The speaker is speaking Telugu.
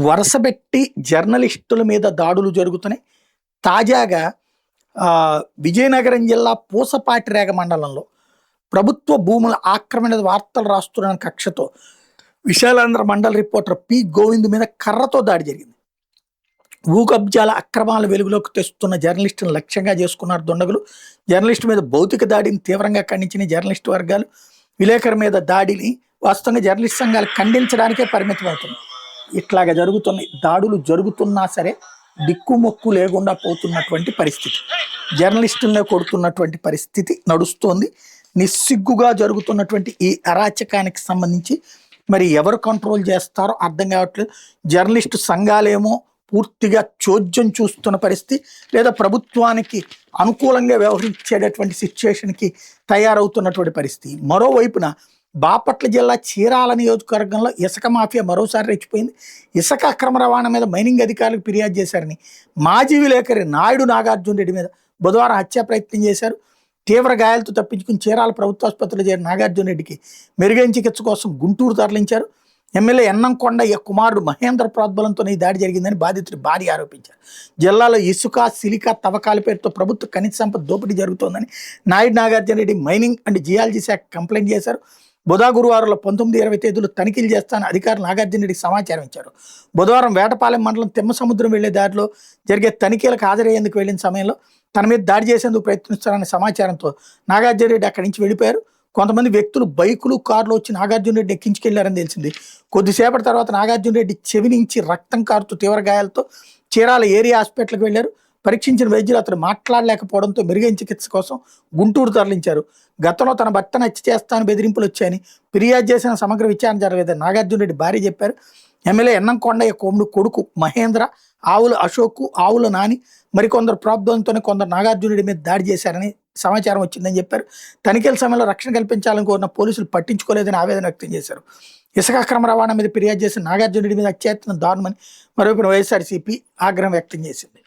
వరుసబెట్టి జర్నలిస్టుల మీద దాడులు జరుగుతున్నాయి. తాజాగా విజయనగరం జిల్లా పూసపాటిరేగ మండలంలో ప్రభుత్వ భూముల ఆక్రమణ వార్తలు రాస్తున్న కక్షతో విశాలాంధ్ర మండల రిపోర్టర్ పి గోవింద్ మీద కర్రతో దాడి జరిగింది. భూ కబ్జాల అక్రమాల వెలుగులోకి తెస్తున్న జర్నలిస్టులను లక్ష్యంగా చేసుకున్నారు దుండగులు. జర్నలిస్టు మీద భౌతిక దాడిని తీవ్రంగా ఖండించిన జర్నలిస్టు వర్గాలు విలేకరు మీద దాడిని వాస్తవంగా జర్నలిస్ట్ సంఘాలు ఖండించడానికే పరిమితం అవుతుంది. ఇట్లాగా జరుగుతున్నాయి. దాడులు జరుగుతున్నా సరే దిక్కుమొక్కు లేకుండా పోతున్నటువంటి పరిస్థితి, జర్నలిస్టులనే కొడుతున్నటువంటి పరిస్థితి నడుస్తోంది. నిస్సిగ్గుగా జరుగుతున్నటువంటి ఈ అరాచకానికి సంబంధించి మరి ఎవరు కంట్రోల్ చేస్తారో అర్థం కావట్లేదు. జర్నలిస్టు సంఘాలేమో పూర్తిగా చోద్యం చూస్తున్న పరిస్థితి, లేదా ప్రభుత్వానికి అనుకూలంగా వ్యవహరించేటటువంటి సిచ్యువేషన్కి తయారవుతున్నటువంటి పరిస్థితి. మరోవైపున బాపట్ల జిల్లా చీరాల నియోజకవర్గంలో ఇసుక మాఫియా మరోసారి రెచ్చిపోయింది. ఇసుక అక్రమ రవాణా మీద మైనింగ్ అధికారులకు ఫిర్యాదు చేశారని మాజీ విలేకరి నాయుడు నాగార్జున రెడ్డి మీద బుధవారం హత్యా ప్రయత్నం చేశారు. తీవ్ర గాయాలతో తప్పించుకుని చీరాల ప్రభుత్వ ఆసుపత్రిలో చేరిన నాగార్జున రెడ్డికి మెరుగైన చికిత్స కోసం గుంటూరు తరలించారు. ఎమ్మెల్యే ఎన్నంకొండ కుమారుడు మహేంద్ర ప్రోద్బలంతో ఈ దాడి జరిగిందని బాధితుడి భార్య ఆరోపించారు. జిల్లాలో ఇసుక సిలికా తవ్వకాల పేరుతో ప్రభుత్వ ఖనిజ సంపద దోపిడీ జరుగుతోందని Naidu Nagarjuna Reddy mining and geology శాఖ కంప్లైంట్ చేశారు. గురువారంలో 19-20 తేదీలు తనిఖీలు చేస్తానని అధికారులు నాగార్జున రెడ్డికి సమాచారం ఇచ్చారు. బుధవారం వేటపాలెం మండలం తిమ్మసముద్రం వెళ్లే దారిలో జరిగే తనిఖీలకు హాజరయ్యేందుకు వెళ్లిన సమయంలో తన మీద దాడి చేసేందుకు ప్రయత్నిస్తారనే సమాచారంతో నాగార్జున రెడ్డి అక్కడి నుంచి వెళ్ళిపోయారు. కొంతమంది వ్యక్తులు బైకులు కార్లు వచ్చి నాగార్జున రెడ్డి ఎక్కించుకెళ్లారని తెలిసింది. కొద్దిసేపటి తర్వాత నాగార్జున రెడ్డి చెవి నుంచి రక్తం కారుతూ తీవ్ర గాయాలతో చీరాల ఏరియా హాస్పిటల్కి వెళ్లారు. పరీక్షించిన వైద్యులు అతను మాట్లాడలేకపోవడంతో మెరుగైన చికిత్స కోసం గుంటూరు తరలించారు. గతంలో తన భర్తను హత్య చేస్తానని బెదిరింపులు వచ్చాయని ఫిర్యాదు చేసిన సమగ్ర విచారణ జరగలేదని నాగార్జున రెడ్డి భార్య చెప్పారు. ఎమ్మెల్యే ఎన్నంకొండయ్య కొడుకు మహేంద్ర, ఆవుల అశోక్, ఆవుల నాని మరికొందరు ప్రాబ్లంతోనే కొందరు నాగార్జున రెడ్డి మీద దాడి చేశారని సమాచారం వచ్చిందని చెప్పారు. తనిఖీల సమయంలో రక్షణ కల్పించాలని కోరిన పోలీసులు పట్టించుకోలేదని ఆవేదన వ్యక్తం చేశారు. ఇసుక అక్రమ రవాణా మీద ఫిర్యాదు చేసిన నాగార్జున రెడ్డి మీద హత్యాయత్నం దారుణమని మరోవైపు వైఎస్ఆర్సీపీ ఆగ్రహం వ్యక్తం చేసింది.